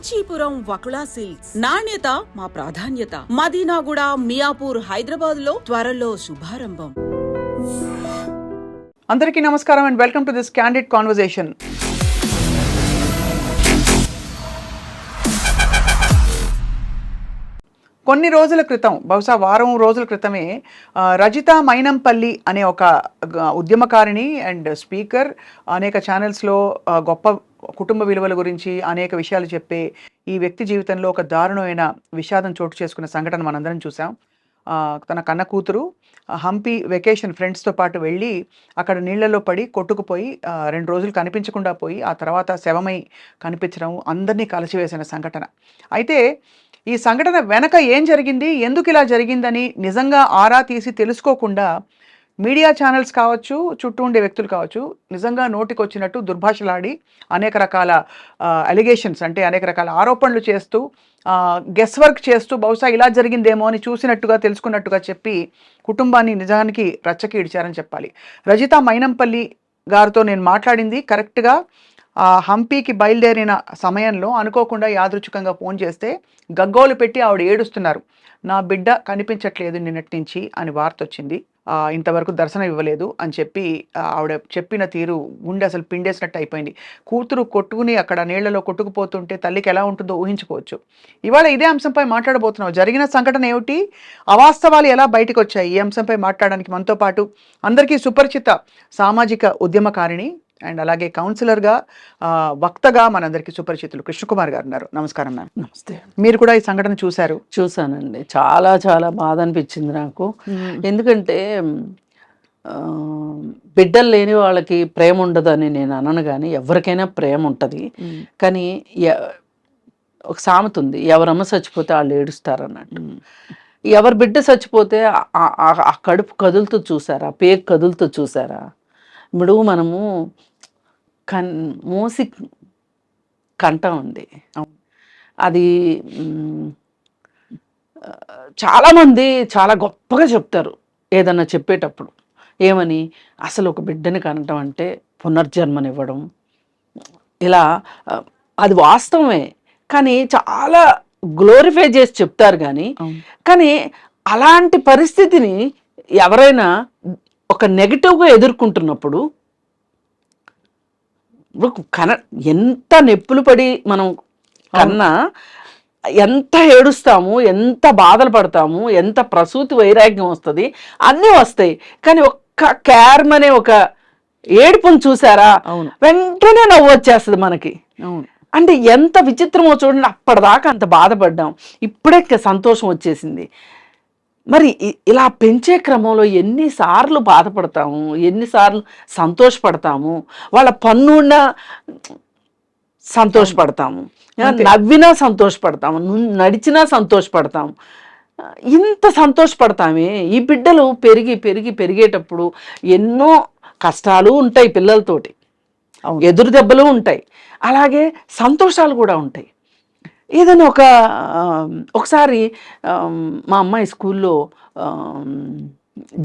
Kanchipuram Vakula silks నాణ్యత మా ప్రాధాన్యత. మదీనాగూడ, మియాపూర్, హైదరాబాద్ లో త్వరలో శుభారంభం. అందరికీ నమస్కారం and welcome to this candid conversation. కొన్ని రోజుల క్రితం, బహుశా వారం రోజుల క్రితమే, రజిత మైనంపల్లి అనే ఒక ఉద్యమకారిణి అండ్ స్పీకర్, అనేక ఛానల్స్లో గొప్ప కుటుంబ విలువల గురించి అనేక విషయాలు చెప్పే ఈ వ్యక్తి జీవితంలో ఒక దారుణమైన విషాదం చోటు చేసుకున్న సంఘటన మనందరం చూసాం. తన కన్న కూతురు హంపి వెకేషన్ ఫ్రెండ్స్తో పాటు వెళ్ళి అక్కడ నీళ్లలో పడి కొట్టుకుపోయి 2 రోజులు కనిపించకుండా పోయి ఆ తర్వాత శవమై కనిపించడం అందరినీ కలిసివేసిన సంఘటన. అయితే ఈ సంఘటన వెనక ఏం జరిగింది, ఎందుకు ఇలా జరిగిందని నిజంగా ఆరా తీసి తెలుసుకోకుండా మీడియా ఛానల్స్ కావచ్చు, చుట్టూ ఉండే వ్యక్తులు కావచ్చు, నిజంగా నోటికొచ్చినట్టు దుర్భాషలాడి అనేక రకాల అలిగేషన్స్, అంటే అనేక రకాల ఆరోపణలు చేస్తూ గెస్ వర్క్ చేస్తూ బహుశా ఇలా జరిగిందేమో అని చూసినట్టుగా తెలుసుకున్నట్టుగా చెప్పి కుటుంబాన్ని నిజానికి రచ్చకి ఇడిచారని చెప్పాలి. రజిత మైనంపల్లి గారితో నేను మాట్లాడింది కరెక్ట్గా హంపీకి బయలుదేరిన సమయంలో అనుకోకుండా యాదృచ్ఛికంగా ఫోన్ చేస్తే గగ్గోలు పెట్టి ఆవిడ ఏడుస్తున్నారు. నా బిడ్డ కనిపించట్లేదు నిన్నటి నుంచి అని వార్త వచ్చింది, ఇంతవరకు దర్శనం ఇవ్వలేదు అని చెప్పి ఆవిడ చెప్పిన తీరు గుండె అసలు పిండేసినట్టు అయిపోయింది. కూతురు కొట్టుకుని అక్కడ నీళ్లలో కొట్టుకుపోతుంటే తల్లికి ఎలా ఉంటుందో ఊహించుకోవచ్చు. ఇవాళ ఇదే అంశంపై మాట్లాడబోతున్నాం. జరిగిన సంఘటన ఏమిటి, అవాస్తవాలు ఎలా బయటకు వచ్చాయి, ఈ అంశంపై మాట్లాడడానికి మనతో పాటు అందరికీ సుపరిచిత సామాజిక ఉద్యమకారిణి అండ్ అలాగే కౌన్సిలర్గా, వక్తగా మనందరికీ సుపరిచితులు కృష్ణకుమార్ గారు ఉన్నారు. నమస్కారం మ్యామ్. నమస్తే. మీరు కూడా ఈ సంఘటన చూశారు? చూసానండి. చాలా చాలా బాధ అనిపించింది నాకు. ఎందుకంటే బిడ్డలు లేని వాళ్ళకి ప్రేమ ఉండదని నేను అనను, కానీ ఎవరికైనా ప్రేమ ఉంటుంది. కానీ ఒక సామెత ఉంది, ఎవరమ్మ చచ్చిపోతే వాళ్ళు ఏడుస్తారు అన్నట్టు. ఎవరి బిడ్డ చచ్చిపోతే ఆ కడుపు కదులుతూ చూసారా, పేగు కదులుతూ చూసారా. ఇప్పుడు మనము మూసి కంట ఉంది, అది చాలామంది చాలా గొప్పగా చెప్తారు ఏదన్నా చెప్పేటప్పుడు. ఏమని, అసలు ఒక బిడ్డని కనటం అంటే పునర్జన్మనివ్వడం, ఇలా అది వాస్తవమే. కానీ చాలా గ్లోరిఫై చేసి చెప్తారు. కానీ అలాంటి పరిస్థితిని ఎవరైనా ఒక నెగిటివ్గా ఎదుర్కొంటున్నప్పుడు ఎంత నొప్పులు పడి మనం కన్నా ఎంత ఏడుస్తాము, ఎంత బాధలు పడతాము, ఎంత ప్రసూతి వైరాగ్యం వస్తుంది, అన్నీ వస్తాయి. కానీ ఒక్క క్యార్మ్ అనే ఒక ఏడుపును చూసారా, వెంటనే నవ్వు వచ్చేస్తుంది మనకి. అంటే ఎంత విచిత్రమో చూడండి. అప్పటిదాకా అంత బాధపడ్డాం, ఇప్పుడే సంతోషం వచ్చేసింది. మరి ఇలా పెంచే క్రమంలో ఎన్నిసార్లు బాధపడతాము, ఎన్నిసార్లు సంతోషపడతాము. వాళ్ళ పన్నున్నా సంతోషపడతాము, నవ్వినా సంతోషపడతాము, నడిచినా సంతోషపడతాము. ఇంత సంతోషపడతామే. ఈ బిడ్డలు పెరిగేటప్పుడు ఎన్నో కష్టాలు ఉంటాయి, పిల్లలతోటి ఎదురు దెబ్బలు ఉంటాయి, అలాగే సంతోషాలు కూడా ఉంటాయి. ఏదైనా ఒకసారి మా అమ్మాయి స్కూల్లో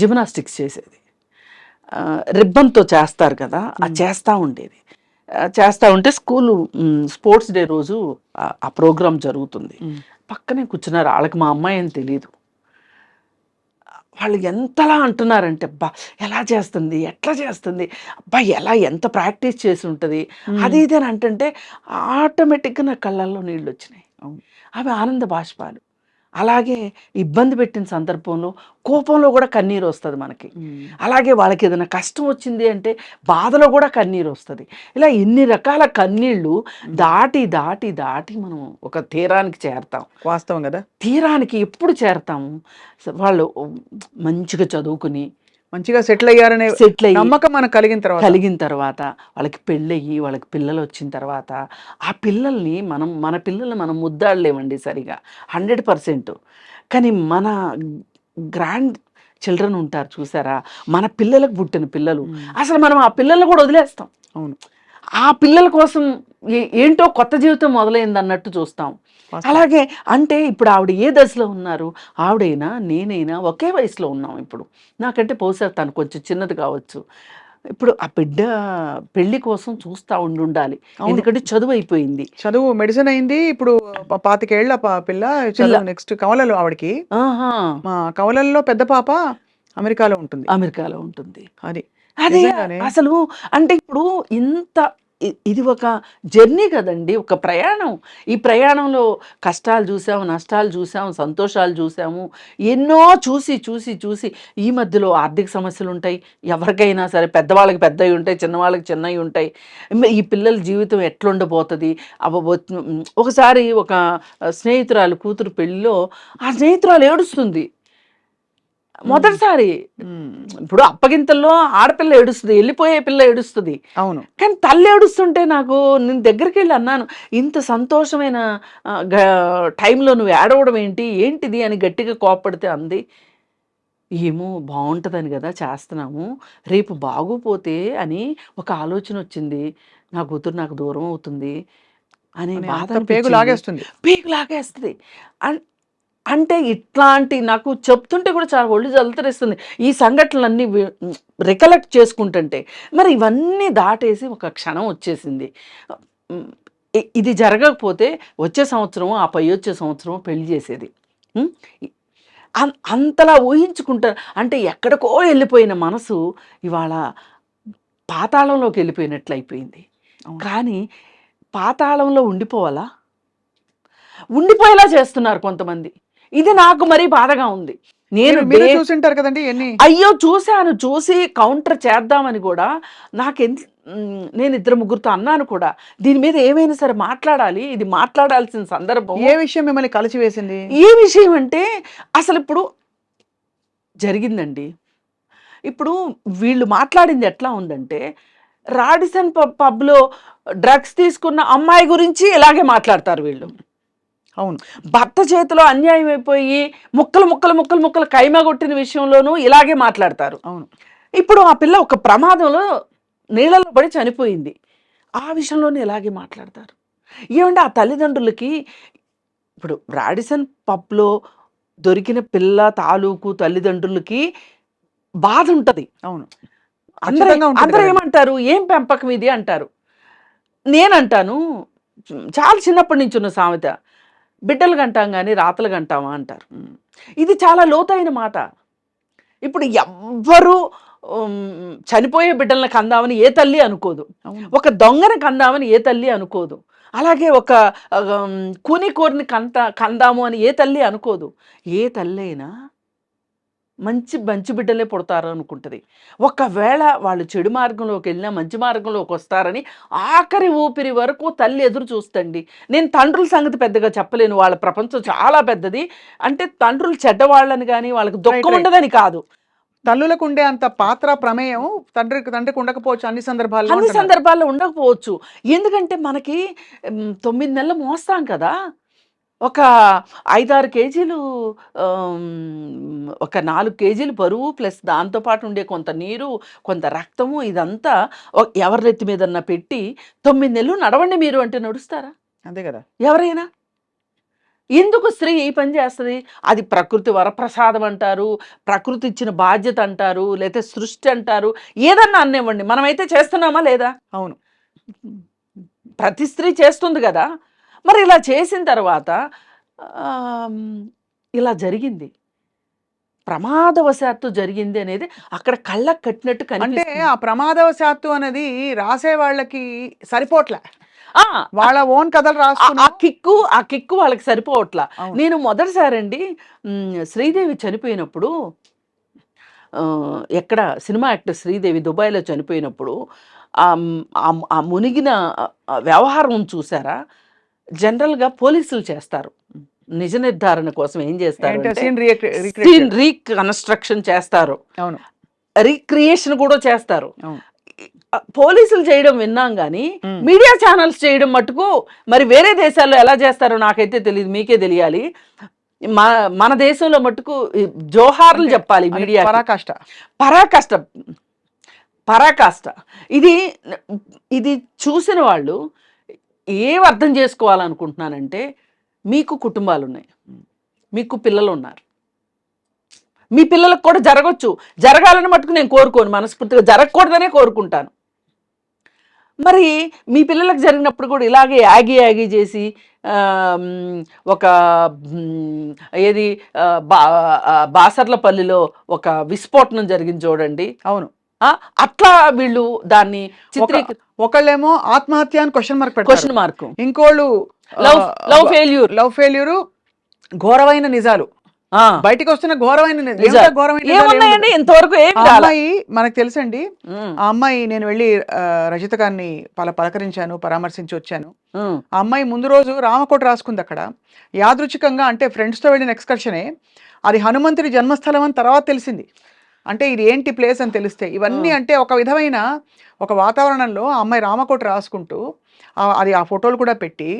జిమ్నాస్టిక్స్ చేసేది. రిబ్బన్తో చేస్తారు కదా, అది చేస్తూ ఉంటే స్కూలు స్పోర్ట్స్ డే రోజు ఆ ప్రోగ్రాం జరుగుతుంది. పక్కనే కూర్చున్నారు. వాళ్ళకి మా అమ్మాయి అని తెలియదు. వాళ్ళు ఎంతలా అంటున్నారంటే, అబ్బా ఎలా చేస్తుంది, ఎట్లా చేస్తుంది, అబ్బా ఎంత ప్రాక్టీస్ చేసి ఉంటుంది, అది ఇది అని అంటుంటే ఆటోమేటిక్గా నా కళ్ళల్లో నీళ్ళు వచ్చినాయి. అవి ఆనంద బాష్పాలు. అలాగే ఇబ్బంది పెట్టిన సందర్భంలో, కోపంలో కూడా కన్నీరు వస్తుంది మనకి. అలాగే వాళ్ళకి ఏదైనా కష్టం వచ్చింది అంటే బాధలో కూడా కన్నీరు వస్తుంది. ఇలా ఎన్ని రకాల కన్నీళ్ళు దాటి దాటి దాటి మనం ఒక తీరానికి చేరతాం. వాస్తవం కదా. తీరానికి ఎప్పుడు చేరతాము, వాళ్ళు మంచిగా చదువుకుని మంచిగా సెటిల్ అయ్యారనే నమ్మకం మనకు కలిగిన తర్వాత వాళ్ళకి పెళ్ళయ్యి వాళ్ళకి పిల్లలు వచ్చిన తర్వాత ఆ పిల్లల్ని మన పిల్లల్ని మనం ముద్దాడలేమండి సరిగా 100%. కానీ మన గ్రాండ్ చిల్డ్రన్ ఉంటారు చూసారా, మన పిల్లలకు పుట్టిన పిల్లలు, అసలు మనం ఆ పిల్లల్ని కూడా వదిలేస్తాం. అవును, ఆ పిల్లల కోసం ఏంటో కొత్త జీవితం మొదలైంది అన్నట్టు చూస్తాం. అలాగే అంటే ఇప్పుడు ఆవిడ ఏ దశలో ఉన్నారు, ఆవిడైనా నేనైనా ఒకే వయసులో ఉన్నాం. ఇప్పుడు నాకంటే బహుశా తను కొంచెం చిన్నది కావచ్చు, ఇప్పుడు ఆ బిడ్డ పెళ్లి కోసం చూస్తా ఉండాలి, ఎందుకంటే చదువు అయిపోయింది. చదువు మెడిసిన్ అయింది. ఇప్పుడు 25 ఏళ్ల పిల్ల చదువు నెక్స్ట్ కవలలు ఆవిడకి. ఆహా, మా కవలల్లో పెద్ద పాప అమెరికాలో ఉంటుంది. అమెరికాలో ఉంటుంది. అది అదే నిజంగానే. అసలు అంటే ఇప్పుడు ఇంత ఇది ఒక జర్నీ కదండి, ఒక ప్రయాణం. ఈ ప్రయాణంలో కష్టాలు చూసాము, నష్టాలు చూసాము, సంతోషాలు చూసాము, ఎన్నో చూసి చూసి చూసి ఈ మధ్యలో ఆర్థిక సమస్యలు ఉంటాయి. ఎవరికైనా సరే, పెద్దవాళ్ళకి పెద్దవి ఉంటాయి, చిన్నవాళ్ళకి చిన్నవి ఉంటాయి. ఈ పిల్లల జీవితం ఎట్లుండబోతుంది. ఒకసారి ఒక స్నేహితురాలు కూతురు పెళ్ళిలో ఆ స్నేహితురాలు ఏడుస్తుంది మొదటిసారి. ఇప్పుడు అప్పగింతల్లో ఆడపిల్ల ఏడుస్తుంది, వెళ్ళిపోయే పిల్ల ఏడుస్తుంది. అవును. కానీ తల్లి ఏడుస్తుంటే నాకు, నేను దగ్గరికి వెళ్ళి అన్నాను, ఇంత సంతోషమైన టైంలో నువ్వు ఏడవడం ఏంటిది అని గట్టిగా కోప్పడితే అంది, ఏమో బాగుంటుందని కదా చేస్తున్నాము, రేపు బాగోపోతే అని ఒక ఆలోచన వచ్చింది, నా కూతురు నాకు దూరం అవుతుంది అనే బాధ పేగు లాగేస్తుంది. పేగు లాగేస్తుంది. అంటే ఇట్లాంటి నాకు చెప్తుంటే కూడా చాలా ఒళ్ళు జలతరిస్తుంది ఈ సంఘటనలన్నీ రికలెక్ట్ చేసుకుంటుంటే. మరి ఇవన్నీ దాటేసి ఒక క్షణం వచ్చేసింది. ఇది జరగకపోతే వచ్చే సంవత్సరం, ఆ పై వచ్చే సంవత్సరం పెళ్లి చేసేది. అంతలా ఊహించుకుంటారు. అంటే ఎక్కడికో వెళ్ళిపోయిన మనసు ఇవాళ పాతాళంలోకి వెళ్ళిపోయినట్లు అయిపోయింది. కానీ పాతాళంలో ఉండిపోయేలా చేస్తున్నారు కొంతమంది. ఇది నాకు మరీ బాధగా ఉంది. నేను చూసింటారు కదండి ఎన్ని. అయ్యో చూశాను, చూసి కౌంటర్ చేద్దామని కూడా నేను 2-3 అన్నాను కూడా, దీని మీద ఏమైనా సరే మాట్లాడాలి, ఇది మాట్లాడాల్సిన సందర్భం. ఏ విషయం మిమ్మల్ని కలిసివేసింది? ఏ విషయం అంటే అసలు ఇప్పుడు జరిగిందండి. ఇప్పుడు వీళ్ళు మాట్లాడింది ఎట్లా ఉందంటే, రాడిసన్ పబ్లో డ్రగ్స్ తీసుకున్న అమ్మాయి గురించి ఇలాగే మాట్లాడతారు వీళ్ళు. అవును. భర్త చేతిలో అన్యాయం అయిపోయి ముక్కలు కైమా కొట్టిన విషయంలోనూ ఇలాగే మాట్లాడతారు. అవును. ఇప్పుడు ఆ పిల్ల ఒక ప్రమాదంలో నీళ్ళలో పడి చనిపోయింది, ఆ విషయంలోనే ఇలాగే మాట్లాడతారు. ఏమంటే ఆ తల్లిదండ్రులకి, ఇప్పుడు రాడిసన్ పబ్లో దొరికిన తాలూకు తల్లిదండ్రులకి బాధ ఉంటుంది. అవును. అందరూ ఏమంటారు, ఏం పెంపకం ఇది అంటారు. నేనంటాను, చాలా చిన్నప్పటి నుంచి ఉన్న సామెత, బిడ్డలు కంటాం కానీ రాతలు కంటామా అంటారు. ఇది చాలా లోతైన మాట. ఇప్పుడు ఎవ్వరూ చనిపోయే బిడ్డలను కందామని ఏ తల్లి అనుకోదు, ఒక దొంగని కందామని ఏ తల్లి అనుకోదు, అలాగే ఒక కూనికోరిని కందాము అని ఏ తల్లి అనుకోదు. ఏ తల్లి అయినా మంచి బిడ్డలే పుడతారు అనుకుంటుంది. ఒకవేళ వాళ్ళు చెడు మార్గంలోకి వెళ్ళినా మంచి మార్గంలోకి వస్తారని ఆఖరి ఊపిరి వరకు తల్లి ఎదురు చూస్తండి. నేను తండ్రుల సంగతి పెద్దగా చెప్పలేను, వాళ్ళ ప్రపంచం చాలా పెద్దది. అంటే తండ్రులు చెడ్డవాళ్ళని కానీ వాళ్ళకి దుఃఖం ఉండదని కాదు, తల్లులకు ఉండే అంత పాత్ర ప్రమేయం తండ్రికి ఉండకపోవచ్చు అన్ని సందర్భాల్లో ఉండకపోవచ్చు. ఎందుకంటే మనకి 9 నెలలు మోస్తాం కదా, ఒక 5-6 కేజీలు, ఒక 4 కేజీలు బరువు ప్లస్ దాంతోపాటు ఉండే కొంత నీరు, కొంత రక్తము, ఇదంతా ఎవరి నెత్తి మీదన్నా పెట్టి 9 నెలలు నడవండి మీరు అంటే నడుస్తారా? అంతే కదా. ఎవరైనా ఎందుకు స్త్రీ ఈ పని చేస్తుంది? అది ప్రకృతి వరప్రసాదం అంటారు, ప్రకృతి ఇచ్చిన బాధ్యత అంటారు, లేకపోతే సృష్టి అంటారు, ఏదన్నా అన్నివ్వండి, మనమైతే చేస్తున్నామా లేదా? అవును. ప్రతి స్త్రీ చేస్తుంది కదా. మరి ఇలా చేసిన తర్వాత ఇలా జరిగింది, ప్రమాదవశాత్తు జరిగింది అనేది అక్కడ కళ్ళకు కట్టినట్టు అంటే ఆ ప్రమాదవశాత్తు అనేది రాసే వాళ్ళకి సరిపోట్లే, వాళ్ళ ఓన్ కథలు రాసుకున్న ఆ కిక్కు వాళ్ళకి సరిపోవట్లా. నేను మొదటిసారండి శ్రీదేవి చనిపోయినప్పుడు, ఎక్కడ సినిమా యాక్టర్ శ్రీదేవి దుబాయ్లో చనిపోయినప్పుడు ఆ మునిగిన వ్యవహారం చూసారా? జనరల్గా పోలీసులు చేస్తారు, నిజ నిర్ధారణ కోసం ఏం చేస్తారు, సీన్ రీకన్స్ట్రక్షన్ చేస్తారు, రీక్రియేషన్ కూడా చేస్తారు. పోలీసులు చేయడం విన్నాం కానీ మీడియా ఛానల్స్ చేయడం మటుకు మరి వేరే దేశాల్లో ఎలా చేస్తారో నాకైతే తెలియదు, మీకే తెలియాలి. మన దేశంలో మటుకు జోహార్లు చెప్పాలి మీడియా. పరాకాష్ట. ఇది చూసిన వాళ్ళు ఏం అర్థం చేసుకోవాలనుకుంటున్నానంటే, మీకు కుటుంబాలు ఉన్నాయి, మీకు పిల్లలు ఉన్నారు, మీ పిల్లలకు కూడా జరగచ్చు, జరగాలని మటుకు నేను కోరుకోను, మనస్ఫూర్తిగా జరగకూడదనే కోరుకుంటాను. మరి మీ పిల్లలకు జరిగినప్పుడు కూడా ఇలాగే యాగి యాగి చేసి ఒక ఏది బాసర్లపల్లిలో ఒక విస్ఫోటనం జరిగింది చూడండి. అవును, అట్లా వీళ్ళు దాన్ని ఒకళ్ళేమో ఆత్మహత్య అని క్వశ్చన్ మార్క్, ఇంకోళ్ళు లవ్ ఫెయిల్యూర్, ఘోరమైన నిజాలు బయటికి వస్తున్న ఏమున్నాయండి ఇంతవరకు అమ్మాయి మనకు తెలుసండి. ఆ అమ్మాయి, నేను వెళ్ళి రజిత గారిని పలకరించాను, పరామర్శించి వచ్చాను. ఆ అమ్మాయి ముందు రోజు రామకోట రాసుకుంది అక్కడ యాదృచ్ఛికంగా, అంటే ఫ్రెండ్స్ తో వెళ్ళిన ఎక్స్కర్షనే. అది హనుమంతుడి జన్మస్థలం అని తర్వాత తెలిసింది. అంటే ఇది ఏంటి ప్లేస్ అని తెలిస్తే ఇవన్నీ, అంటే ఒక విధమైన ఒక వాతావరణంలో ఆ అమ్మాయి రామకోట రాసుకుంటూ అది ఆ ఫోటోలు కూడా పెట్టి,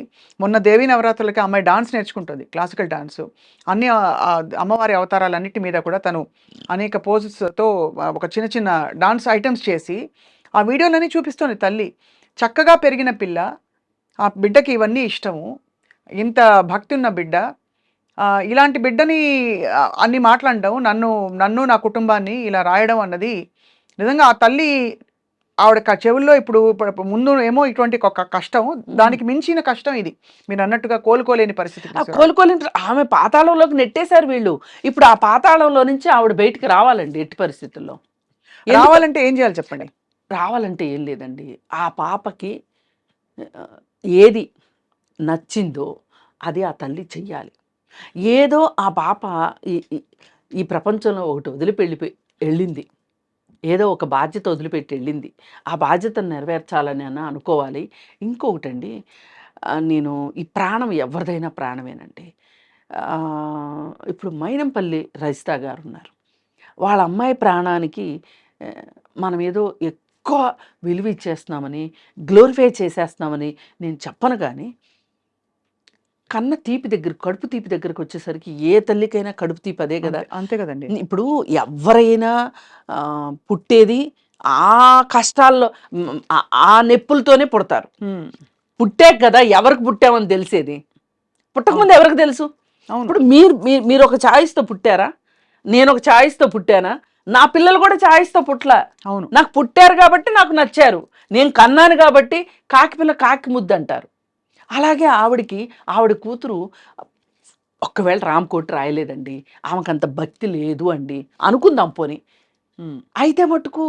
మొన్న దేవీ నవరాత్రులకి అమ్మాయి డాన్స్ నేర్చుకుంటుంది, క్లాసికల్ డాన్స్. అన్ని అమ్మవారి అవతారాలన్నిటి మీద కూడా తను అనేక పోజెస్తో ఒక చిన్న చిన్న డాన్స్ ఐటమ్స్ చేసి ఆ వీడియోలన్నీ చూపిస్తుంది. తల్లి చక్కగా పెరిగిన పిల్ల, ఆ బిడ్డకి ఇవన్నీ ఇష్టము, ఇంత భక్తి ఉన్న బిడ్డ, ఇలాంటి బిడ్డని అన్ని మాట్లాడడం, నన్ను నా కుటుంబాన్ని ఇలా రాయడం అన్నది నిజంగా ఆ తల్లి ఆవిడ చెవుల్లో ఇప్పుడు ముందు ఏమో ఇటువంటి ఒక కష్టం, దానికి మించిన కష్టం ఇది. మీరు అన్నట్టుగా కోలుకోలేని పరిస్థితి. ఆమె పాతాళంలోకి నెట్టేశారు వీళ్ళు. ఇప్పుడు ఆ పాతాళంలో నుంచి ఆవిడ బయటికి రావాలండి. ఎట్టి పరిస్థితుల్లో రావాలంటే ఏం చేయాలి చెప్పండి? రావాలంటే ఏం లేదండి, ఆ పాపకి ఏది నచ్చిందో అది ఆ తల్లి చెయ్యాలి. ఏదో ఆ పాప ఈ ప్రపంచంలో ఒకటి వెళ్ళింది, ఏదో ఒక బాధ్యత వదిలిపెట్టి వెళ్ళింది, ఆ బాధ్యతను నెరవేర్చాలని అనుకోవాలి. ఇంకొకటండి, నేను ఈ ప్రాణం ఎవరిదైనా ప్రాణమేనండి. ఇప్పుడు మైనంపల్లి రజిత గారు ఉన్నారు, వాళ్ళ అమ్మాయి ప్రాణానికి మనం ఏదో ఎక్కువ విలువ ఇచ్చేస్తున్నామని, గ్లోరిఫై చేసేస్తున్నామని నేను చెప్పను. కానీ కన్న తీపి దగ్గర, కడుపు తీపి దగ్గరకు వచ్చేసరికి ఏ తల్లికైనా కడుపు తీపి అదే కదా. అంతే కదండి. ఇప్పుడు ఎవరైనా పుట్టేది ఆ కష్టాల్లో, ఆ నొప్పులతోనే పుడతారు. పుట్టాక కదా ఎవరికి పుట్టామని తెలిసేది, పుట్టకముందు ఎవరికి తెలుసు? ఇప్పుడు మీరు ఒక ఛాయిస్తో పుట్టారా, నేను ఒక ఛాయిస్తో పుట్టానా? నా పిల్లలు కూడా ఛాయిస్తో పుట్టలా. అవును, నాకు పుట్టారు కాబట్టి నాకు నచ్చారు, నేను కన్నాను కాబట్టి కాకి పిల్ల కాకి ముద్దు అంటారు. అలాగే ఆవిడ కూతురు ఒక్కవేళ రామకోటి రాయలేదండి, ఆమెకంత భక్తి లేదు అండి అనుకుందాం పోని, అయితే మటుకు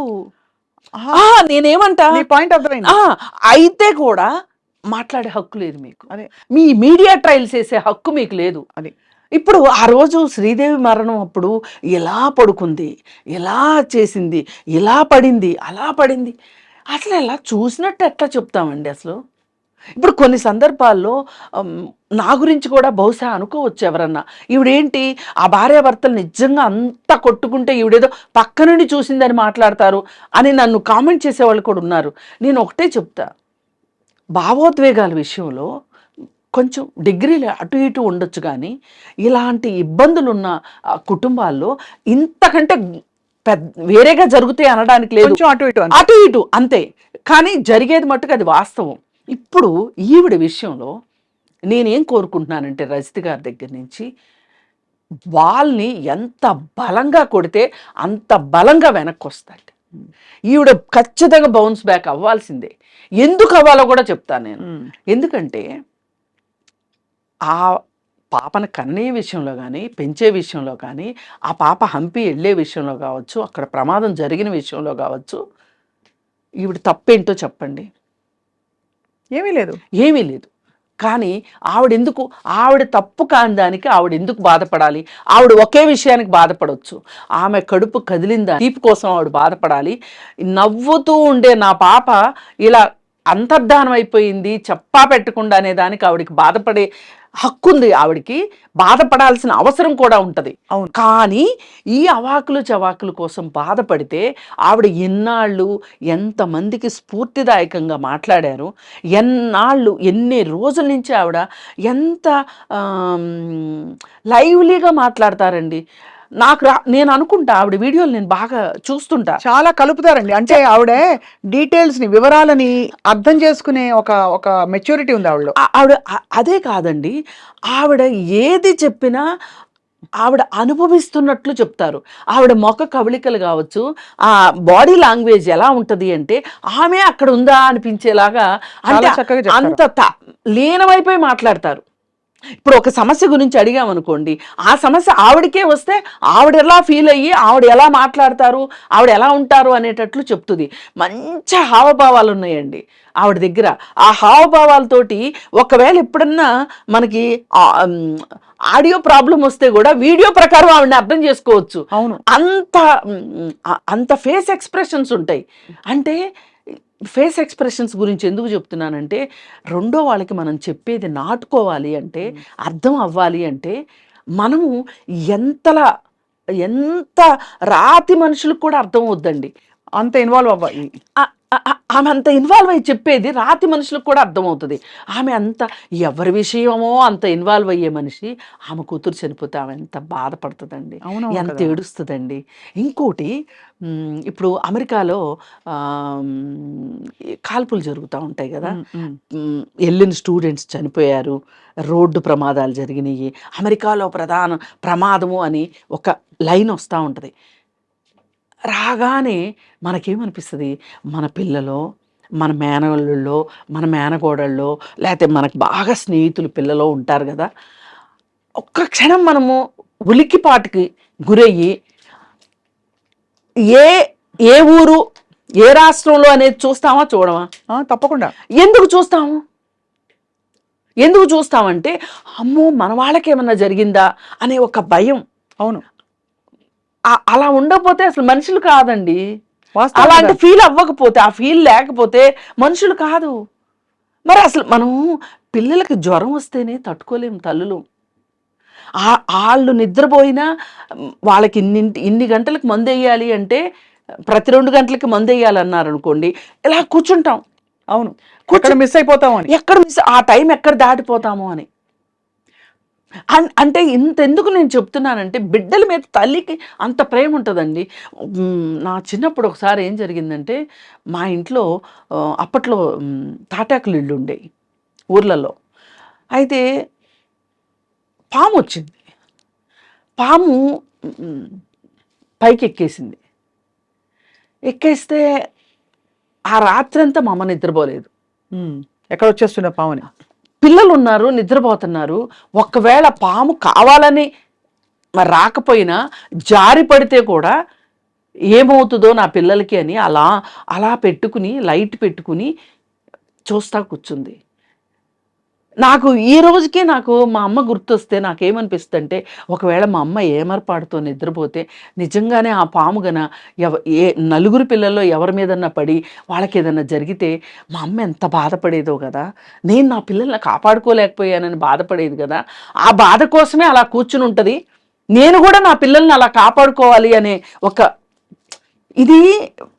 నేనేమంటా, పాయింట్ అర్థమైంది. అయితే కూడా మాట్లాడే హక్కు లేదు మీకు, మీ మీడియా ట్రయల్స్ చేసే హక్కు మీకు లేదు. అది ఇప్పుడు ఆ రోజు శ్రీదేవి మరణం అప్పుడు ఎలా పడుకుంది, ఎలా చేసింది, ఇలా పడింది, అలా పడింది, అసలు ఎలా చూసినట్టు ఎట్లా చెప్తామండి అసలు? ఇప్పుడు కొన్ని సందర్భాల్లో నా గురించి కూడా బహుశా అనుకోవచ్చు ఎవరన్నా, ఈవిడేంటి ఆ భార్యాభర్తలు నిజంగా అంతా కొట్టుకుంటే ఈవిడేదో పక్క నుండి చూసిందని మాట్లాడతారు అని నన్ను కామెంట్ చేసేవాళ్ళు కూడా ఉన్నారు. నేను ఒకటే చెప్తా, భావోద్వేగాల విషయంలో కొంచెం డిగ్రీలు అటు ఇటు ఉండొచ్చు, కానీ ఇలాంటి ఇబ్బందులు ఉన్న కుటుంబాల్లో ఇంతకంటే వేరేగా జరుగుతాయి అనడానికి లేదు. అటు ఇటు అంతే, కానీ జరిగేది మట్టుకు అది వాస్తవం. ఇప్పుడు ఈవిడ విషయంలో నేనేం కోరుకుంటున్నానంటే, రజిత గారి దగ్గర నుంచి వాళ్ళని ఎంత బలంగా కొడితే అంత బలంగా వెనక్కి వస్తాడు. ఈవిడ ఖచ్చితంగా బౌన్స్ బ్యాక్ అవ్వాల్సిందే. ఎందుకు అవ్వాలో కూడా చెప్తాను నేను. ఎందుకంటే ఆ పాపను కన్నే విషయంలో కానీ, పెంచే విషయంలో కానీ, ఆ పాప హంపి వెళ్ళే విషయంలో కావచ్చు, అక్కడ ప్రమాదం జరిగిన విషయంలో కావచ్చు, ఈవిడ తప్పేంటో చెప్పండి? ఏమీ లేదు. కానీ ఆవిడ తప్పు కాని దానికి ఆవిడ ఎందుకు బాధపడాలి? ఆవిడ ఒకే విషయానికి బాధపడవచ్చు, ఆమె కడుపు కదిలిందా తీపి కోసం ఆవిడ బాధపడాలి. నవ్వుతూ ఉండే నా పాప ఇలా అంతర్ధానం అయిపోయింది చెప్పా పెట్టకుండా అనే దానికి ఆవిడకి బాధపడే హక్కుంది, ఆవిడికి బాధపడాల్సిన అవసరం కూడా ఉంటుంది. కానీ ఈ అవాకులు చవాకుల కోసం బాధపడితే ఆవిడ ఎన్నాళ్ళు ఎంతమందికి స్ఫూర్తిదాయకంగా మాట్లాడారు, ఎన్ని రోజుల నుంచి ఆవిడ ఎంత లైవ్లీగా మాట్లాడతారండి. నేను అనుకుంటా ఆవిడ వీడియోలు నేను బాగా చూస్తుంటా, చాలా కలుపుతారండి. అంటే ఆవిడ డీటెయిల్స్ ని, వివరాలని అర్థం చేసుకునే ఒక మెచ్యూరిటీ ఉంది ఆవిడ. అదే కాదండి, ఆవిడ ఏది చెప్పినా ఆవిడ అనుభవిస్తున్నట్లు చెప్తారు. ఆవిడ ముఖ కవళికలు కావచ్చు, ఆ బాడీ లాంగ్వేజ్ ఎలా ఉంటది అంటే ఆమె అక్కడ ఉందా అనిపించేలాగా, అంటే చాలా చక్కగా చెప్తారు. అంత లీనమైపోయి మాట్లాడతారు. ఇప్పుడు ఒక సమస్య గురించి అడిగామనుకోండి, ఆ సమస్య ఆవిడకే వస్తే ఆవిడ ఎలా ఫీల్ అయ్యి ఆవిడ ఎలా మాట్లాడతారు, ఆవిడ ఎలా ఉంటారు అనేటట్లు చెప్తుంది. మంచి హావభావాలు ఉన్నాయండి ఆవిడ దగ్గర. ఆ హావభావాలతోటి ఒకవేళ ఎప్పుడన్నా మనకి ఆడియో ప్రాబ్లం వస్తే కూడా వీడియో ప్రకారం ఆవిడని అర్థం చేసుకోవచ్చు. అవును. అంత ఫేస్ ఎక్స్ప్రెషన్స్ ఉంటాయి. అంటే ఫేస్ ఎక్స్ప్రెషన్స్ గురించి ఎందుకు చెప్తున్నానంటే, రెండో వాళ్ళకి మనం చెప్పేది నాటుకోవాలి అంటే, అర్థం అవ్వాలి అంటే, మనము ఎంత రాతి మనుషులకు కూడా అర్థం అవుద్దండి. అంత ఇన్వాల్వ్ అవ్వాలి. ఆమె అంత ఇన్వాల్వ్ అయ్యి చెప్పేది రాతి మనుషులకు కూడా అర్థమవుతుంది. ఆమె అంత ఎవరి విషయమో అంత ఇన్వాల్వ్ అయ్యే మనిషి. ఆమె కూతురు చనిపోతే ఆమె ఎంత బాధపడుతుందండి, ఎంత ఏడుస్తుందండి. ఇంకోటి, ఇప్పుడు అమెరికాలో కాల్పులు జరుగుతూ ఉంటాయి కదా, వెళ్ళిన స్టూడెంట్స్ చనిపోయారు, రోడ్డు ప్రమాదాలు జరిగినాయి, అమెరికాలో ప్రధాన ప్రమాదము అని ఒక లైన్ వస్తూ ఉంటుంది. రాగానే మనకేమనిపిస్తుంది, మన పిల్లలో, మన మేనల్లుల్లో, మన మేనకోడల్లో, లేకపోతే మనకు బాగా స్నేహితులు పిల్లలో ఉంటారు కదా, ఒక్క క్షణం మనము ఉలికిపాటుకి గురయ్యి ఏ ఊరు ఏ రాష్ట్రంలో అనేది చూస్తామా చూడమా? తప్పకుండా. ఎందుకు చూస్తామంటే, అమ్మో మన వాళ్ళకేమన్నా జరిగిందా అనే ఒక భయం. అవును. అలా ఉండకపోతే అసలు మనుషులు కాదండి. అలాంటి ఫీల్ అవ్వకపోతే, ఆ ఫీల్ లేకపోతే మనుషులు కాదు. మరి అసలు మనం పిల్లలకి జ్వరం వస్తేనే తట్టుకోలేము తల్లులు. వాళ్ళు నిద్రపోయినా వాళ్ళకి ఇన్ని గంటలకు మందు వేయాలి అంటే ప్రతి 2 గంటలకి మందు వేయాలన్నారు అనుకోండి, ఇలా కూర్చుంటాం. అవును, మిస్ అయిపోతాము అని, ఆ టైం ఎక్కడ దాటిపోతాము అని. అంటే ఇంతెందుకు నేను చెప్తున్నానంటే, బిడ్డల మీద తల్లికి అంత ప్రేమ ఉంటుందండి. నా చిన్నప్పుడు ఒకసారి ఏం జరిగిందంటే, మా ఇంట్లో అప్పట్లో తాటాకులు ఇళ్ళు ఉండేవి ఊర్లలో. అయితే పాము వచ్చింది. పాము పైకి ఎక్కేస్తే ఆ రాత్రంతా మా అమ్మ నిద్రపోలేదు. ఎక్కడ వచ్చేస్తున్న పాముని. పిల్లలు ఉన్నారు, నిద్రపోతున్నారు. ఒకవేళ పాము కావాలని మరి రాకపోయినా జారి పడితే కూడా ఏమవుతుందో నా పిల్లలకి అని అలా పెట్టుకుని, లైట్ పెట్టుకుని చూస్తా కూర్చుంది. నాకు ఈ రోజుకి మా అమ్మ గుర్తొస్తే నాకేమనిపిస్తుంది అంటే, ఒకవేళ మా అమ్మ ఏమరపాటుతో నిద్రపోతే నిజంగానే ఆ పాము గన నలుగురు పిల్లల్లో ఎవరి మీదన్నా పడి వాళ్ళకి ఏదన్నా జరిగితే మా అమ్మ ఎంత బాధపడేదో కదా, నేను నా పిల్లల్ని కాపాడుకోలేకపోయానని బాధపడేది కదా. ఆ బాధ కోసమే అలా కూర్చుని ఉంటుంది. నేను కూడా నా పిల్లల్ని అలా కాపాడుకోవాలి అనే ఇది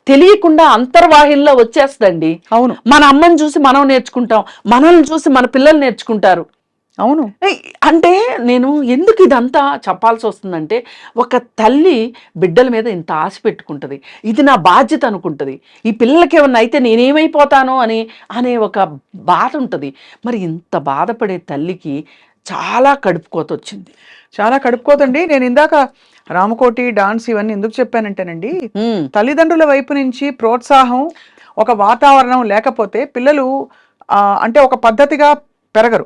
తెలియకుండా అంతర్వాహిల్లో వచ్చేస్తుందండి. అవును. మన అమ్మని చూసి మనం నేర్చుకుంటాం, మనల్ని చూసి మన పిల్లలు నేర్చుకుంటారు. అవును. అంటే నేను ఎందుకు ఇదంతా చెప్పాల్సి వస్తుందంటే, ఒక తల్లి బిడ్డల మీద ఇంత ఆశ పెట్టుకుంటుంది, ఇది నా బాధ్యత అనుకుంటుంది. ఈ పిల్లలకి ఏమన్నా అయితే నేనేమైపోతానో అనే ఒక బాధ ఉంటుంది. మరి ఇంత బాధపడే తల్లికి చాలా కడుపుకోత వచ్చింది. చాలా కడుపుకోతండి. నేను ఇందాక రామకోటి, డాన్స్ ఇవన్నీ ఎందుకు చెప్పానంటేనండి, తల్లిదండ్రుల వైపు నుంచి ప్రోత్సాహం, ఒక వాతావరణం లేకపోతే పిల్లలు అంటే ఒక పద్ధతిగా పెరగరు.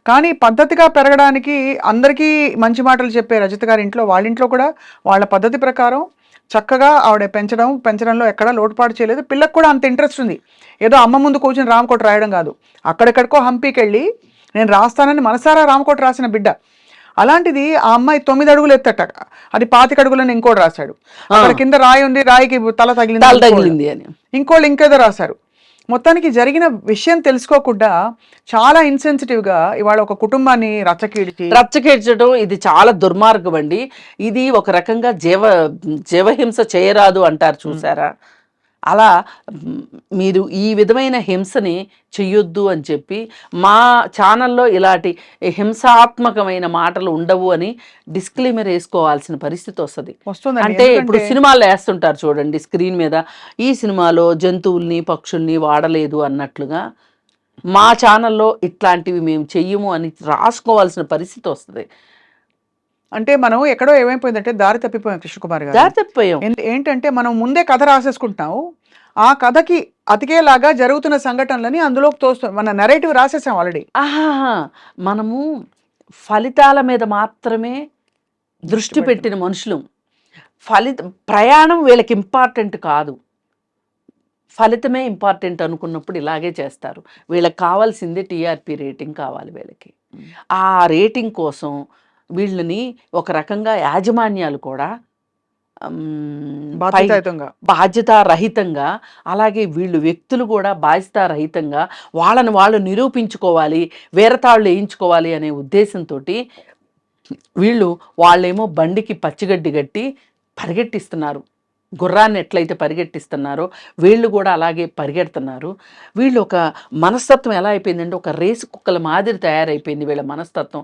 కానీ పద్ధతిగా పెరగడానికి అందరికీ మంచి మాటలు చెప్పే రజిత గారి ఇంట్లో, వాళ్ళ ఇంట్లో కూడా వాళ్ళ పద్ధతి ప్రకారం చక్కగా ఆవిడ పెంచడంలో ఎక్కడా లోటుపాటు చేయలేదు. పిల్లకు కూడా అంత ఇంట్రెస్ట్ ఉంది. ఏదో అమ్మ ముందు కూర్చొని రామకోటి రాయడం కాదు, అక్కడెక్కడికో హంపీకి వెళ్ళి నేను రాస్తానని మనసారా రామకోటి రాసిన బిడ్డ. అలాంటిది ఆ అమ్మాయి 9 అడుగులు ఎత్తట, అది 25 అడుగులని ఇంకోటి రాశాడు. అక్కడ కింద రాయి ఉంది, రాయికి తల తగిలింది అని ఇంకోళ్ళు ఇంకేదో రాశారు. మొత్తానికి జరిగిన విషయం తెలుసుకోకుండా చాలా ఇన్సెన్సిటివ్గా ఇవాళ ఒక కుటుంబాన్ని రచ్చకీడ్చడం ఇది చాలా దుర్మార్గం అండి. ఇది ఒక రకంగా జీవహింస చేయరాదు అంటారు చూసారా, అలా మీరు ఈ విధమైన హింసని చెయ్యొద్దు అని చెప్పి మా ఛానల్లో ఇలాంటి హింసాత్మకమైన మాటలు ఉండవు అని డిస్క్లైమర్ వేసుకోవాల్సిన పరిస్థితి వస్తుంది. అంటే ఇప్పుడు సినిమాల్లో వేస్తుంటారు చూడండి స్క్రీన్ మీద, ఈ సినిమాలో జంతువుల్ని పక్షుల్ని వాడలేదు అన్నట్లుగా మా ఛానల్లో ఇట్లాంటివి మేము చెయ్యము అని రాసుకోవాల్సిన పరిస్థితి వస్తుంది. అంటే మనం ఎక్కడో ఏమైపోయిందంటే దారి తప్పిపోయాం కృష్ణకుమారి గారు. దారి తప్పిపోయాం. ఏంటంటే మనం ముందే కథ రాసేసుకుంటాం, ఆ కథకి అతికేలాగా జరుగుతున్న సంఘటనలని అందులోకి తోస్తాం, మన నెరేటివ్ రాసేసాం ఆల్రెడీ. ఆహాహా, మనము ఫలితాల మీద మాత్రమే దృష్టి పెట్టిన మనుషులు. ప్రయాణం వీళ్ళకి ఇంపార్టెంట్ కాదు, ఫలితమే ఇంపార్టెంట్ అనుకున్నప్పుడు ఇలాగే చేస్తారు. వీళ్ళకి కావాల్సిందే టీఆర్పీ రేటింగ్ కావాలి వీళ్ళకి. ఆ రేటింగ్ కోసం వీళ్ళని ఒక రకంగా యాజమాన్యాలు కూడా బాధ్యతారహితంగా, అలాగే వీళ్ళు వ్యక్తులు కూడా బాధ్యతారహితంగా వాళ్ళని వాళ్ళు నిరూపించుకోవాలి, వేరతాళ్ళు వేయించుకోవాలి అనే ఉద్దేశంతో వాళ్ళేమో బండికి పచ్చిగడ్డి కట్టి పరిగెట్టిస్తున్నారు. గుర్రాన్ని ఎట్లయితే పరిగెట్టిస్తున్నారో వీళ్ళు కూడా అలాగే పరిగెడుతున్నారు. వీళ్ళు ఒక మనస్తత్వం ఎలా అయిపోయిందంటే ఒక రేసు కుక్కల మాదిరి తయారైపోయింది వీళ్ళ మనస్తత్వం.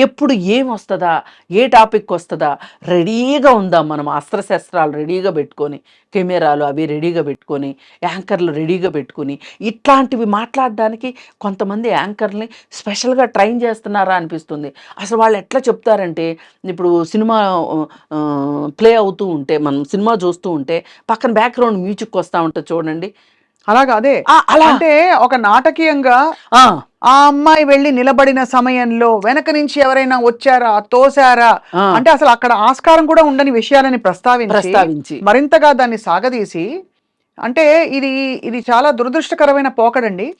ఎప్పుడు ఏం వస్తుందా, ఏ టాపిక్ వస్తుందా, రెడీగా ఉందాం మనం, అస్త్రశస్త్రాలు రెడీగా పెట్టుకొని, కెమెరాలు అవి రెడీగా పెట్టుకొని, యాంకర్లు రెడీగా పెట్టుకుని, ఇట్లాంటివి మాట్లాడడానికి కొంతమంది యాంకర్ని స్పెషల్గా ట్రైన్ చేస్తున్నారా అనిపిస్తుంది. అసలు వాళ్ళు ఎట్లా చెప్తారంటే, ఇప్పుడు సినిమా ప్లే అవుతూ ఉంటే, మనం సినిమా చూస్తూ ఉంటే పక్కన బ్యాక్గ్రౌండ్ మ్యూజిక్ వస్తూ ఉంటుంది చూడండి, అలాగా. అదే అంటే ఒక నాటకీయంగా ఆ అమ్మాయి వెళ్ళి నిలబడిన సమయంలో వెనక నుంచి ఎవరైనా వచ్చారా, తోసారా అంటే అసలు అక్కడ ఆస్కారం కూడా ఉండని విషయాలని ప్రస్తావించి మరింతగా దాన్ని సాగదీసి, అంటే ఇది చాలా దురదృష్టకరమైన పోకడండి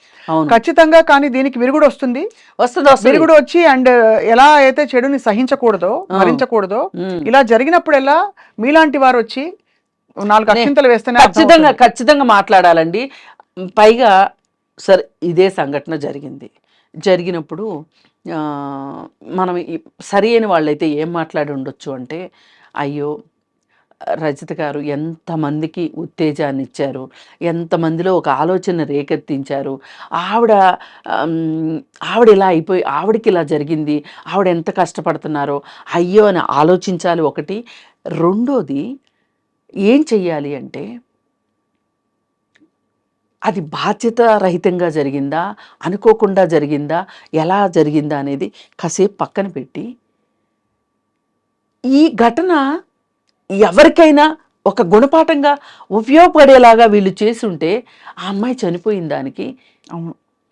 ఖచ్చితంగా. కానీ దీనికి విరుగుడు వస్తుంది, విరుగుడు వచ్చి అండ్ ఎలా అయితే చెడుని సహించకూడదో, భరించకూడదో, ఇలా జరిగినప్పుడెల్లా మీలాంటి వారు వచ్చి 4 అక్షింతలు వేస్తేనే ఖచ్చితంగా మాట్లాడాలండి. పైగా సరే ఇదే సంఘటన జరిగినప్పుడు మనం సరి అయిన వాళ్ళైతే ఏం మాట్లాడి ఉండొచ్చు అంటే, అయ్యో రజిత గారు ఎంతమందికి ఉత్తేజాన్ని ఇచ్చారు, ఎంతమందిలో ఒక ఆలోచన రేకెత్తించారు, ఆవిడ ఇలా అయిపోయి ఆవిడకి ఇలా జరిగింది, ఆవిడ ఎంత కష్టపడుతున్నారో అయ్యో అని ఆలోచించాలి ఒకటి. రెండోది ఏం చెయ్యాలి అంటే, అది బాధ్యత రహితంగా జరిగిందా, అనుకోకుండా జరిగిందా, ఎలా జరిగిందా అనేది కాసేపు పక్కన పెట్టి, ఈ ఘటన ఎవరికైనా ఒక గుణపాఠంగా ఉపయోగపడేలాగా వీళ్ళు చేసుంటే ఆ అమ్మాయి చనిపోయిన దానికి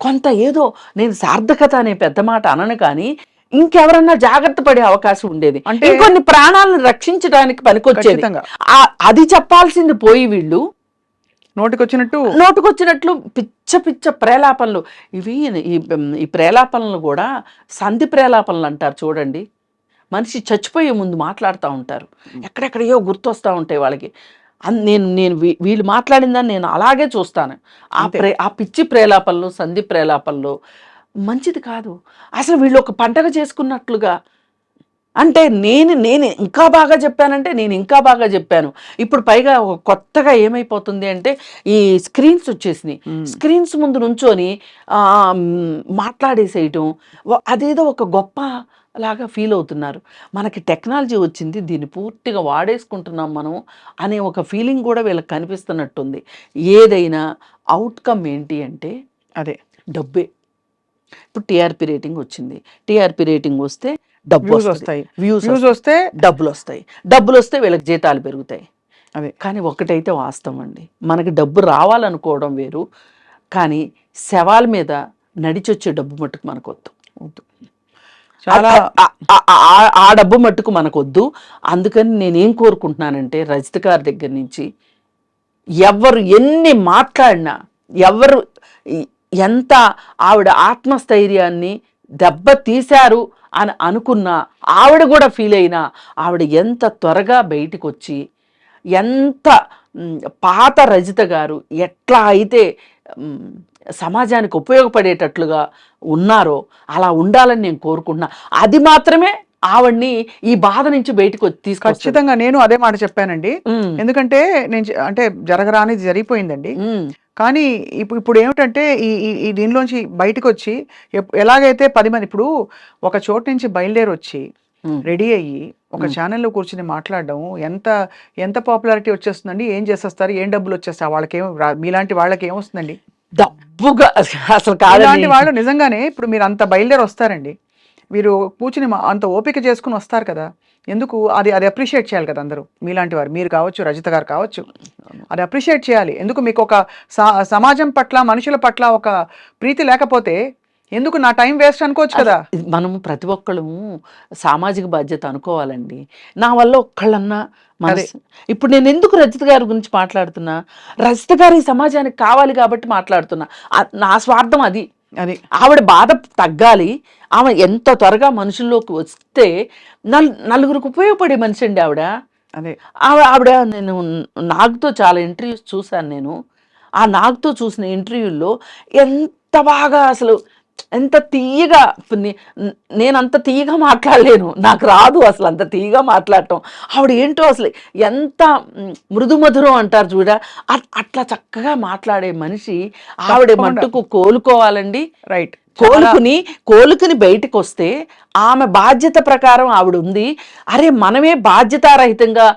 కొంత ఏదో, నేను సార్థకత అనే పెద్ద మాట అనను కానీ ఇంకెవరన్నా జాగ్రత్త పడే అవకాశం ఉండేది, అంటే కొన్ని ప్రాణాలను రక్షించడానికి పనికొచ్చేది. అది చెప్పాల్సింది పోయి వీళ్ళు నోటుకొచ్చినట్లు పిచ్చ ప్రేలాపనలు. ఈ ప్రేలాపనలు కూడా సంధి ప్రేలాపనలు అంటారు చూడండి. మనిషి చచ్చిపోయే ముందు మాట్లాడుతూ ఉంటారు, ఎక్కడెక్కడయో గుర్తొస్తూ ఉంటాయి వాళ్ళకి. నేను వీళ్ళు మాట్లాడిందని నేను అలాగే చూస్తాను. ఆ పిచ్చి ప్రేలాపనలు, సంధి ప్రేలాపనలు మంచిది కాదు. అసలు వీళ్ళు ఒక పండగ చేసుకున్నట్లుగా, అంటే నేను ఇంకా బాగా చెప్పానంటే నేను ఇంకా బాగా చెప్పాను. ఇప్పుడు పైగా కొత్తగా ఏమైపోతుంది అంటే, ఈ స్క్రీన్స్ వచ్చేసినాయి, స్క్రీన్స్ ముందు నుంచొని మాట్లాడేసేయటం, అదేదో ఒక గొప్ప లాగా ఫీల్ అవుతున్నారు. మనకి టెక్నాలజీ వచ్చింది, దీన్ని పూర్తిగా వాడేసుకుంటున్నాం మనం అనే ఒక ఫీలింగ్ కూడా వీళ్ళకి కనిపిస్తున్నట్టుంది. ఏదైనా అవుట్కమ్ ఏంటి అంటే అదే డబ్బే. ఇప్పుడు టీఆర్పీ రేటింగ్ వచ్చింది, టీఆర్పీ రేటింగ్ వస్తే డబ్బులు వస్తాయి, వ్యూస్ వస్తే డబ్బులు వస్తాయి, డబ్బులు వస్తే వీళ్ళకి జీతాలు పెరుగుతాయి. అదే. కానీ ఒకటైతే వాస్తవం అండి, మనకి డబ్బు రావాలనుకోవడం వేరు, కానీ శవాల మీద నడిచొచ్చే డబ్బు మట్టుకు మనకు వద్దు. చాలా ఆ డబ్బు మట్టుకు మనకు వద్దు. అందుకని నేనేం కోరుకుంటున్నానంటే, రజిత గారి దగ్గర నుంచి ఎవరు ఎన్ని మాట్లాడినా, ఎవరు ఎంత ఆవిడ ఆత్మస్థైర్యాన్ని దెబ్బ తీశారు అని అనుకున్నా, ఆవిడ కూడా ఫీల్ అయినా, ఆవిడ ఎంత త్వరగా బయటికి వచ్చి, ఎంత పాత రజిత గారు ఎట్లా అయితే సమాజానికి ఉపయోగపడేటట్లుగా ఉన్నారో అలా ఉండాలని నేను కోరుకుంటున్నా. అది మాత్రమే ఆవిడ్ని ఈ బాధ నుంచి బయటకు తీసుకొచ్చి. ఖచ్చితంగా నేను అదే మాట చెప్పానండి. ఎందుకంటే అంటే జరగరానిది జరిగిపోయిందండి. కానీ ఇప్పుడు ఏమిటంటే ఈ దీనిలోంచి బయటకు వచ్చి, ఎలాగైతే 10 మంది ఇప్పుడు ఒక చోటు నుంచి బయలుదేరి వచ్చి రెడీ అయ్యి ఒక ఛానల్లో కూర్చుని మాట్లాడడం ఎంత పాపులారిటీ వచ్చేస్తుందండి. ఏం చేసేస్తారు, ఏం డబ్బులు వచ్చేస్తాయి వాళ్ళకేం, మీలాంటి వాళ్ళకి ఏమొస్తుందండి డబ్బుగా. అసలు కాదండి వాళ్ళు నిజంగానే. ఇప్పుడు మీరు అంత బయలుదేరి వస్తారండి, వీరు కూర్చుని అంత ఓపిక చేసుకుని వస్తారు కదా, ఎందుకు అది అది అప్రిషియేట్ చేయాలి కదా అందరూ, మీలాంటి వారు, మీరు కావచ్చు, రజిత గారు కావచ్చు, అది అప్రిషియేట్ చేయాలి. ఎందుకు మీకు ఒక సమాజం పట్ల, మనుషుల పట్ల ఒక ప్రీతి లేకపోతే ఎందుకు నా టైం వేస్ట్ అనుకోవచ్చు కదా. మనం ప్రతి ఒక్కళ్ళము సామాజిక బాధ్యత అనుకోవాలండి. నా వల్ల ఒక్కళ్ళన్నా ఇప్పుడు నేను ఎందుకు రజిత గారి గురించి మాట్లాడుతున్నా, రజిత గారు ఈ సమాజానికి కావాలి కాబట్టి మాట్లాడుతున్నా. నా స్వార్థం అది. ఆవిడ బాధ తగ్గాలి, ఆమె ఎంత త్వరగా మనుషుల్లోకి వస్తే నలుగురికి ఉపయోగపడే మనిషి అండి ఆవిడ. ఆవిడ నేను నాగుతో చాలా ఇంటర్వ్యూస్ చూశాను. నేను ఆ నాగుతో చూసిన ఇంటర్వ్యూల్లో ఎంత బాగా, అసలు ఎంత తీయగా, నేను అంత తీయగా మాట్లాడలేను, నాకు రాదు అసలు అంత తీయగా మాట్లాడటం. ఆవిడ ఏంటో అసలు ఎంత మృదు మధురం అంటారు చూడ, అట్లా చక్కగా మాట్లాడే మనిషి ఆవిడ మట్టుకు కోలుకోవాలండి. రైట్, కోలుకుని బయటకు వస్తే ఆమె బాధ్యత ప్రకారం ఆవిడ ఉంది. అరే మనమే బాధ్యతారహితంగా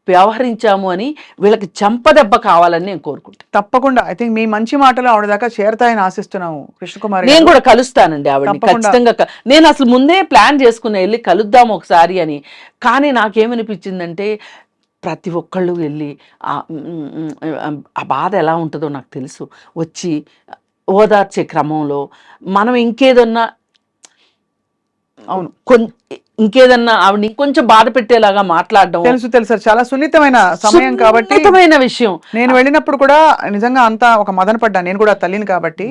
వ్యవహరించాము అని వీళ్ళకి చెంపదెబ్బ కావాలని నేను కోరుకుంటాను. తప్పకుండా. ఐ థింక్ మీ మంచి మాటలు ఆవిడ దాకా చేరతాయని ఆశిస్తున్నాము కృష్ణకుమారి. నేను కూడా కలుస్తానండి ఆవిడని ఖచ్చితంగా. నేను అసలు ముందే ప్లాన్ చేసుకుని వెళ్ళి కలుద్దాం ఒకసారి అని. కానీ నాకేమనిపించిందంటే ప్రతి ఒక్కళ్ళు వెళ్ళి ఆ బాధ ఎలా ఉంటుందో నాకు తెలుసు, వచ్చి ఓదార్చే క్రమంలో మనం ఇంకేదన్నా ఇంకేదన్నా ఆవిడ ఇంకొంచెం బాధ పెట్టేలాగా మాట్లాడడం. తెలుసు చాలా సున్నితమైన సమయం కాబట్టి, సున్నితమైన విషయం. నేను వెళ్ళినప్పుడు కూడా నిజంగా అంతా ఒక మదన పడ్డా. నేను కూడా తల్లిని కాబట్టి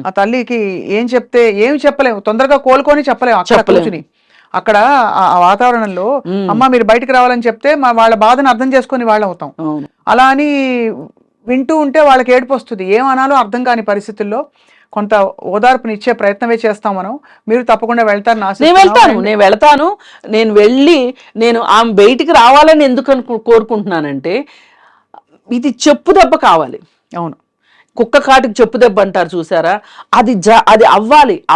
ఆ తల్లికి ఏం చెప్పలేము, తొందరగా కోలుకొని చెప్పలేము. అక్కడ కూర్చుని అక్కడ ఆ వాతావరణంలో అమ్మ మీరు బయటకు రావాలని చెప్తే వాళ్ళ బాధను అర్థం చేసుకుని వాళ్ళు అవుతాం. అలా అని వింటూ ఉంటే వాళ్ళకి ఏడుపు వస్తుంది, ఏమనాలో అర్థం కాని పరిస్థితుల్లో కొంత ఓదార్పునిచ్చే ప్రయత్నమే చేస్తాం మనం. మీరు తప్పకుండా వెళ్తారు. నేను వెళ్ళి నేను ఆమె బయటికి రావాలని ఎందుకు కోరుకుంటున్నానంటే, ఇది చెప్పు దెబ్బ కావాలి. అవును, కుక్క కాటికి చెప్పు దెబ్బ అంటారు చూసారా, అది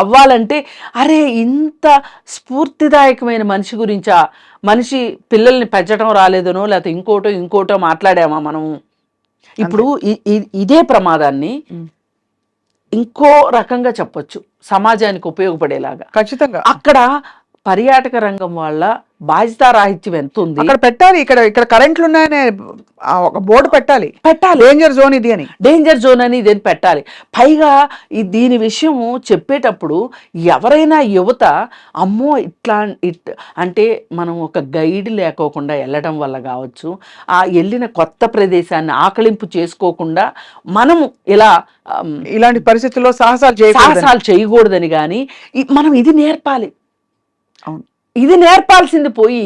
అవ్వాలంటే అరే ఇంత స్ఫూర్తిదాయకమైన మనిషి గురించా, మనిషి పిల్లల్ని పెంచడం రాలేదనో లేకపోతే ఇంకోటో మాట్లాడామా మనం. ఇప్పుడు ఇదే ప్రమాదాన్ని ఇంకో రకంగా చెప్పొచ్చు, సమాజానికి ఉపయోగపడేలాగా. ఖచ్చితంగా అక్కడ పర్యాటక రంగం వాళ్ళ బాధ్యతారాహిత్యం ఎంత ఉంది అక్కడ పెట్టాలి. ఇక్కడ కరెంట్లు ఉన్నాయనే ఒక బోర్డు పెట్టాలి, డేంజర్ జోన్ ఇది అని, డేంజర్ జోన్ అని ఇదేని పెట్టాలి. పైగా దీని విషయము చెప్పేటప్పుడు ఎవరైనా యువత అమ్మో అంటే మనం ఒక గైడ్ లేకోకుండా వెళ్ళడం వల్ల కావచ్చు, ఆ వెళ్ళిన కొత్త ప్రదేశాన్ని ఆకలింపు చేసుకోకుండా మనము ఇలాంటి పరిస్థితుల్లో సాహసాలు చేయకూడదని కానీ మనం ఇది నేర్పాలి. ఇది నేర్పాల్సింది పోయి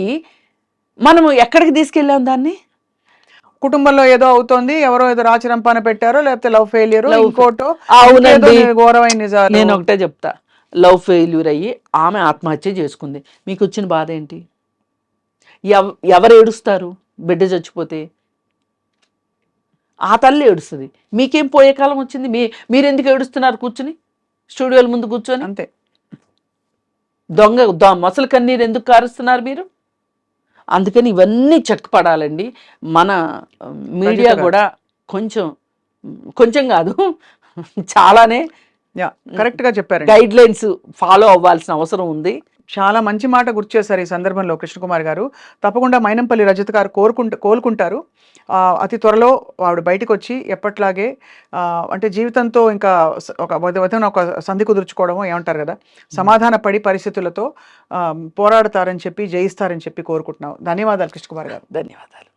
మనము ఎక్కడికి తీసుకెళ్ళాం దాన్ని. కుటుంబంలో ఏదో అవుతోంది, ఎవరో ఏదో రాచరంపాన పెట్టారో, లేకపోతే లవ్ ఫెయిల్యూర్, ఇంకోటో. అవునండి, ఘోరమైన నిజాలు. నేను ఒకటే చెప్తా, లవ్ ఫెయిల్యూర్ అయ్యి ఆమె ఆత్మహత్య చేసుకుంది. మీకు వచ్చిన బాధ ఏంటి? ఎవరు ఏడుస్తారు బిడ్డ చచ్చిపోతే? ఆ తల్లి ఏడుస్తుంది. మీకేం పోయే కాలం వచ్చింది? మీరెందుకు ఏడుస్తున్నారు కూర్చుని, స్టూడియోల ముందు కూర్చొని? అంతే. మొసలు కన్నీరు ఎందుకు కారుస్తున్నారు మీరు? అందుకని ఇవన్నీ చెక్కపడాలండి. మన మీడియా కూడా కొంచెం కాదు చాలానే కరెక్ట్ గా చెప్పారు, గైడ్ లైన్స్ ఫాలో అవ్వాల్సిన అవసరం ఉంది. చాలా మంచి మాట గుర్తు చేశారు ఈ సందర్భంలో కృష్ణకుమార్ గారు. తప్పకుండా మైనంపల్లి రజిత గారు కోలుకుంటారు. అతి త్వరలో ఆవిడ బయటకు వచ్చి ఎప్పట్లాగే అంటే జీవితంతో ఇంకా ఒక సంధి కుదుర్చుకోవడమో ఏమంటారు కదా, సమాధాన పడి పరిస్థితులతో పోరాడతారని చెప్పి, జయిస్తారని చెప్పి కోరుకుంటున్నాం. ధన్యవాదాలు కృష్ణకుమార్ గారు. ధన్యవాదాలు.